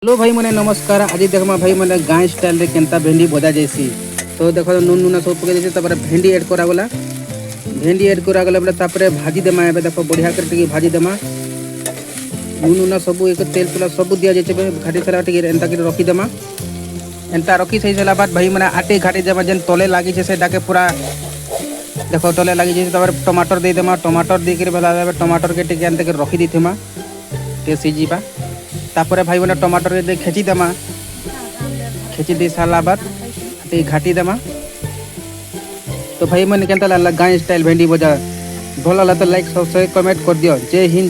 Hello भाई मैंने नमस्कार। आज देखमा भाई मैंने गाँ स्टाइल रे केनता भेंडी भजा जैसी। तो देखो नून नूना सब पके देते तापर भेंडी ऐड करा गला। भेंडी ऐड करा गला बेले तापर भाजी देमा। एबे देखो बढ़िया कर टिके भाजी देमा। नून नूना सब एक तेल तुला सब दिया जेचे घाटी सारा टिके एंता के रखी देमा। एंता रखी सही सारा बाद भाई मैंने आटे घाटी देमा जेन तले लागी छे सेटा के पूरा देखो तले लागी छे। तापर टमाटर दे देमा। टमाटर दे के बेला टमाटर के टिके एंता के रखी दिथेमा ते सीजीबा। तापर भाई मैंने टमाटर दे खेची देमा। खेची दे सारा बाद ते घाटी देमा। तो भाई मैंने केनता लागला गाँ स्टाइल भेंडी भजा भल लागला तो लाइक सब्सक्राइब कमेंट कर दियो। जय हिंद।